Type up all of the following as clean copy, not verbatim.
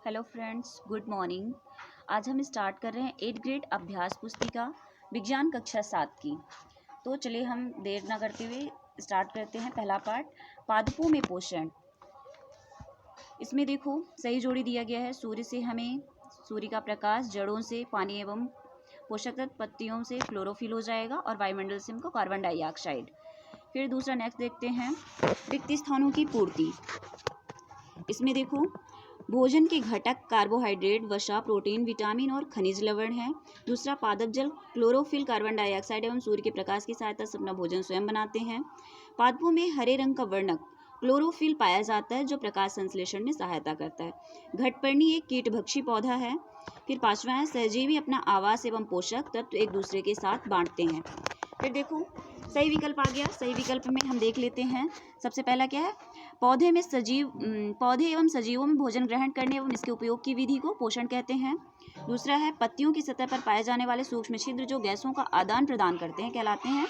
Hello friends, good morning. आज हम start कर रहे हैं 8th ग्रेड अभ्यास पुस्तिका विज्ञान कक्षा 7 की। तो चलिए हम देर ना करते हुए स्टार्ट करते हैं। पहला पार्ट, पादपों में पोषण। इसमें देखो सही जोड़ी दिया गया है। सूर्य से हमें सूर्य का प्रकाश, जड़ों से पानी एवं पोषक तत्व, पत्तियों से क्लोरोफिल हो जाएगा और वायुमंडल से हमको कार्बन डाइऑक्साइड। फिर दूसरा नेक्स्ट देखते हैं, रिक्त स्थानों की पूर्ति। इसमें देखो भोजन के घटक कार्बोहाइड्रेट, वसा, प्रोटीन, विटामिन और खनिज लवण हैं। दूसरा, पादप जल क्लोरोफिल, कार्बन डाइऑक्साइड एवं सूर्य के प्रकाश की सहायता से अपना भोजन स्वयं बनाते हैं। पादपों में हरे रंग का वर्णक क्लोरोफिल पाया जाता है जो प्रकाश संश्लेषण में सहायता करता है। घटपर्णी एक कीटभक्षी पौधा है। फिर पांचवा है, सहजीवी अपना आवास एवं पोषक तत्व एक दूसरे के साथ बांटते हैं। फिर देखो सही विकल्प आ गया। सही विकल्प में हम देख लेते हैं। सबसे पहला क्या है, पौधे एवं सजीवों में भोजन ग्रहण करने एवं इसके उपयोग की विधि को पोषण कहते हैं। दूसरा है, पत्तियों की सतह पर पाए जाने वाले सूक्ष्म छिद्र जो गैसों का आदान प्रदान करते हैं कहलाते हैं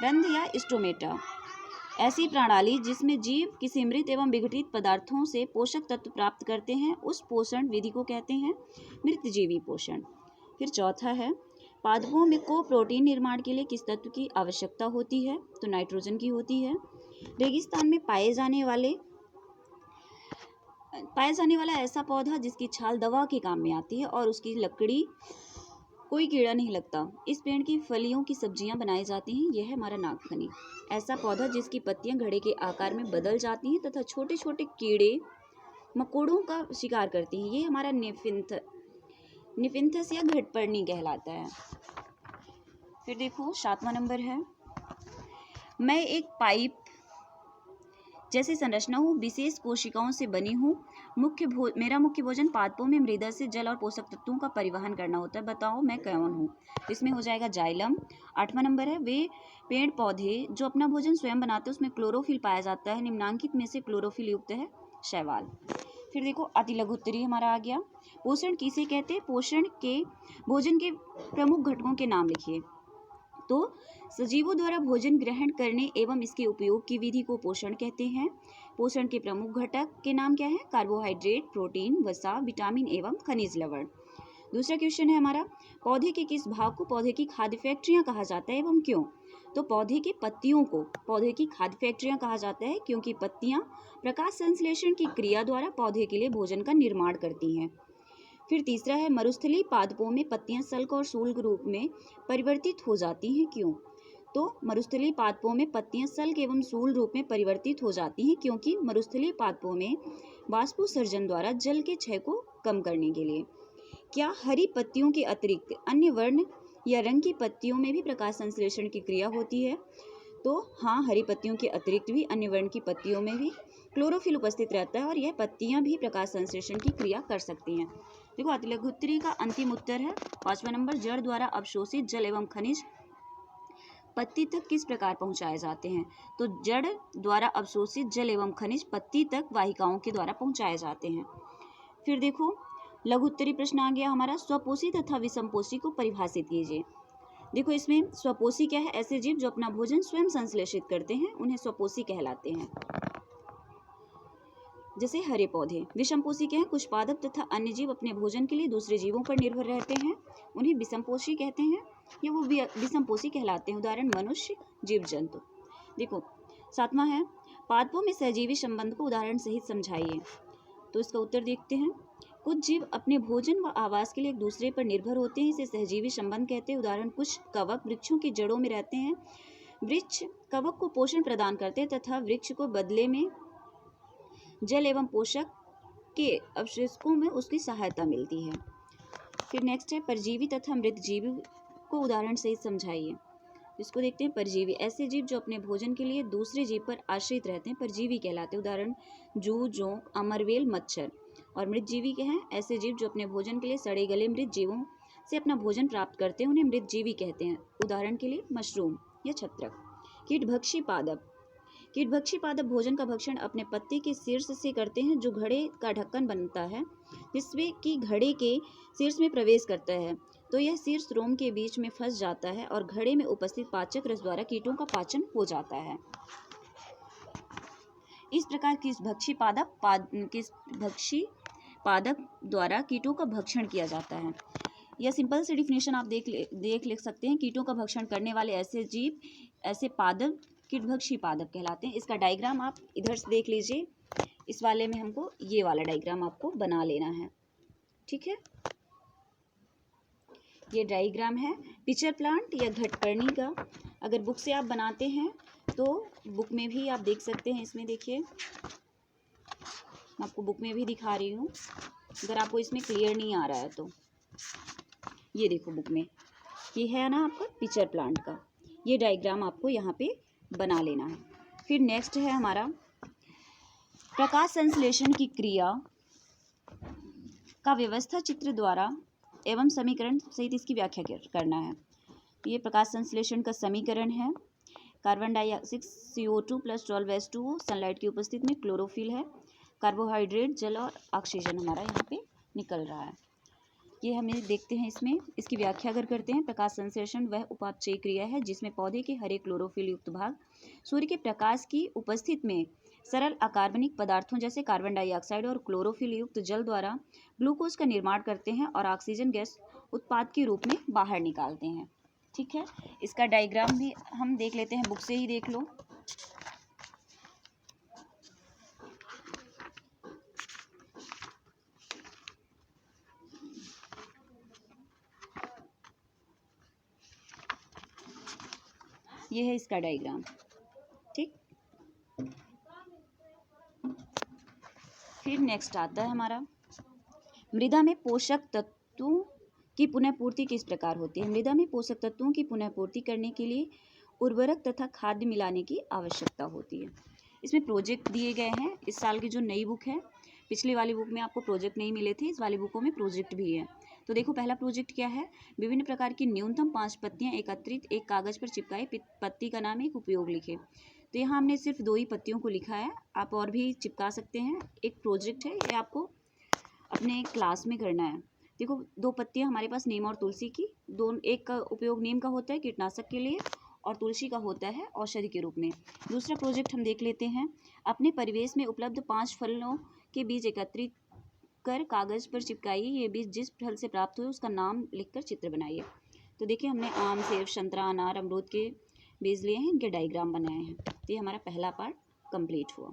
रंध्र या स्टोमेटा। ऐसी प्रणाली जिसमें जीव किसी मृत एवं विघटित पदार्थों से पोषक तत्व प्राप्त करते हैं उस पोषण विधि को कहते हैं मृतजीवी पोषण। फिर चौथा है, पादपों में को प्रोटीन निर्माण के लिए किस तत्व की आवश्यकता होती है? तो नाइट्रोजन की होती है। रेगिस्तान में पाए जाने वाला ऐसा पौधा जिसकी छाल दवा के काम में आती है और उसकी लकड़ी कोई कीड़ा नहीं लगता। इस पेड़ की फलियों की सब्जियां बनाई जाती हैं। यह है हमारा नागफनी। ऐसा पौधा जिसकी पत्तियां घड़े के आकार में बदल जाती हैं तथा छोटे छोटे कीड़े मकोड़ों का शिकार करती हैं। ये हमारा निफिन्थस या घटपर्णी कहलाता है। फिर देखो 7वां नंबर है, मैं एक पाइप जैसी संरचना हूँ, विशेष कोशिकाओं से बनी हूँ। मेरा मुख्य भोजन पादपों में मृदा से जल और पोषक तत्वों का परिवहन करना होता है। बताओ मैं कौन हूँ? इसमें हो जाएगा जाइलम। 8वां नंबर है, वे पेड़ पौधे जो अपना भोजन स्वयं बनाते हैं उसमें क्लोरोफिल पाया जाता है। निम्नांकित में से क्लोरोफिल युक्त है शैवाल। फिर देखो अति लघु उत्तरीय हमारा आ गया। पोषण किसे कहते हैं? भोजन के प्रमुख घटकों के नाम लिखिए। तो सजीवों द्वारा भोजन ग्रहण करने एवं इसके उपयोग की विधि को पोषण कहते हैं। पोषण के प्रमुख घटक के नाम क्या है? कार्बोहाइड्रेट, प्रोटीन, वसा, विटामिन एवं खनिज लवण। दूसरा क्वेश्चन है हमारा, पौधे के किस भाग को पौधे की खाद्य फैक्ट्रियां कहा जाता है एवं क्यों? तो पौधे के पत्तियों को पौधे की खाद्य फैक्ट्रियां कहा जाता है क्योंकि पत्तियां प्रकाश संश्लेषण की क्रिया द्वारा पौधे के लिए भोजन का निर्माण करती हैं। फिर तीसरा है, मरुस्थलीय पादपों में पत्तियां सल्क और सूल के रूप में परिवर्तित हो जाती हैं क्यों? तो मरुस्थलीय पादपों में पत्तियां सल्क एवं सूल रूप में परिवर्तित हो जाती हैं क्योंकि मरुस्थलीय पादपों में वाष्पोत्सर्जन द्वारा जल के क्षय को कम करने के लिए। क्या हरी पत्तियों के अतिरिक्त अन्य वर्ण या रंग की पत्तियों में भी प्रकाश संश्लेषण की क्रिया होती है? तो हाँ, हरी पत्तियों के अतिरिक्त भी अन्य वर्ण की पत्तियों में भी क्लोरोफिल उपस्थित रहता है और यह पत्तियां भी प्रकाश संश्लेषण की क्रिया कर सकती हैं। देखो अति लघु उत्तरीय का अंतिम उत्तर है 5वां नंबर, जड़ द्वारा अवशोषित जल एवं खनिज पत्ती तक किस प्रकार पहुंचाए जाते हैं? तो जड़ द्वारा अवशोषित जल एवं खनिज पत्ती तक वाहिकाओं के द्वारा पहुंचाए जाते हैं। फिर देखो लघु उत्तरीय प्रश्न आ गया हमारा, स्वपोषी तथा विषमपोषी को परिभाषित कीजिए। देखो इसमें स्वपोषी क्या है? ऐसे जीव जो अपना भोजन स्वयं संश्लेषित करते हैं उन्हें स्वपोषी कहलाते हैं, जैसे हरे पौधे। विषमपोषी क्या है? कुछ पादप तथा अन्य जीव अपने भोजन के लिए दूसरे जीवों पर निर्भर रहते हैं, उन्हें विषमपोषी कहते हैं या वो विषमपोषी कहलाते हैं। उदाहरण मनुष्य, जीव जंतु। देखो 7वां है, पादपों में सहजीवी संबंध को उदाहरण सहित समझाइए। तो इसका उत्तर देखते हैं। कुछ जीव अपने भोजन व आवास के लिए एक दूसरे पर निर्भर होते हैं, इसे सहजीवी संबंध कहते हैं। उदाहरण, कुछ कवक वृक्षों की जड़ों में रहते हैं। वृक्ष कवक को पोषण प्रदान करते हैं तथा वृक्ष को बदले में जल एवं पोषक के अवशेषकों में उसकी सहायता मिलती है। फिर नेक्स्ट है, परजीवी तथा मृत जीव को उदाहरण सहित समझाइए। इसको देखते हैं। परजीवी ऐसे जीव जो अपने भोजन के लिए दूसरे जीव पर आश्रित रहते हैं, परजीवी कहलाते हैं। उदाहरण, जूं, जोंक, अमरवेल, मच्छर। और मृत जीवी क्या हैं? ऐसे जीव जो अपने भोजन के लिए सड़े गले मृत जीवों से अपना भोजन प्राप्त करते हैं, उन्हें मृत जीवी कहते हैं। उदाहरण के लिए मशरूम या छत्रक। कीटभक्षी पादप भोजन का भक्षण अपने पत्ते के शीर्ष से करते हैं जो घड़े का ढक्कन बनता है, जिसमें कि घड़े के शीर्ष में प्रवेश करता है। तो यह शीर्ष रोम के बीच में फंस जाता है और घड़े में उपस्थित पाचक रस द्वारा कीटों का पाचन हो जाता है। इस प्रकार किस भक्षी पादप द्वारा कीटों का भक्षण किया जाता है। यह सिंपल सी डिफिनेशन आप लिख सकते हैं। कीटों का भक्षण करने वाले ऐसे जीव, ऐसे पादप कीटभक्षी पादप कहलाते हैं। इसका डायग्राम आप इधर से देख लीजिए। इस वाले में हमको ये वाला डायग्राम आपको बना लेना है, ठीक है। ये डायग्राम है पिचर प्लांट या घटपर्णी का। अगर बुक से आप बनाते हैं तो बुक में भी आप देख सकते हैं। इसमें देखिए, मैं आपको बुक में भी दिखा रही हूँ, अगर आपको इसमें क्लियर नहीं आ रहा है तो। ये देखो बुक में, ये है ना आपका पिचर प्लांट का। ये डायग्राम आपको यहाँ पे बना लेना है। फिर नेक्स्ट है हमारा प्रकाश संश्लेषण की क्रिया का व्यवस्था चित्र द्वारा एवं समीकरण सहित इसकी व्याख्या करना है। ये प्रकाश संश्लेषण का समीकरण है। Carbon dioxide CO2 + 12H2O sunlight की उपस्थिति में क्लोरोफिल है। कार्बोहाइड्रेट, जल और ऑक्सीजन हमारा यहाँ पे निकल रहा है। ये हमें देखते हैं इसमें, इसकी व्याख्या अगर करते हैं। प्रकाश संश्लेषण वह उपापचयी क्रिया है जिसमें पौधे के हरे क्लोरोफिल युक्त भाग सूर्य के प्रकाश की उपस्थिति में सरल अकार्बनिक पदार्थों जैसे कार्बन डाइऑक्साइड और क्लोरोफिल युक्त जल द्वारा ग्लूकोज का निर्माण करते हैं और ऑक्सीजन गैस उत्पाद के रूप में बाहर निकालते हैं, ठीक है। इसका डायग्राम भी हम देख लेते हैं, बुक से ही देख लो। ये है इसका डायग्राम, ठीक। फिर नेक्स्ट आता है हमारा मृदा में पोषक तत्वों की पुनःपूर्ति किस प्रकार होती है। मृदा में पोषक तत्वों की पुनःपूर्ति करने के लिए उर्वरक तथा खाद्य मिलाने की आवश्यकता होती है। इसमें प्रोजेक्ट दिए गए हैं। इस साल की जो नई बुक है, पिछली वाली बुक में आपको प्रोजेक्ट नहीं मिले थे, इस वाली बुकों में प्रोजेक्ट भी है। तो देखो, पहला प्रोजेक्ट क्या है, विभिन्न प्रकार की न्यूनतम 5 पत्तियां एकत्रित एक कागज पर चिपकाए पत्ती का नाम एक उपयोग लिखे। तो यहाँ हमने सिर्फ 2 ही पत्तियों को लिखा है, आप और भी चिपका सकते हैं। एक प्रोजेक्ट है, ये आपको अपने क्लास में करना है। देखो, 2 पत्तियां हमारे पास नीम और तुलसी की, एक का उपयोग नीम का होता है कीटनाशक के लिए और तुलसी का होता है औषधि के रूप में। दूसरा प्रोजेक्ट हम देख लेते हैं। अपने परिवेश में उपलब्ध 5 फलों के बीज एकत्रित कर कागज पर चिपकाइए। ये बीज जिस फल से प्राप्त हुए उसका नाम लिखकर चित्र बनाइए। तो देखिए, हमने आम, सेब, संतरा, अनार, अमरूद के बीज लिए हैं, इनके डायग्राम बनाए हैं। तो ये हमारा पहला पार्ट कंप्लीट हुआ।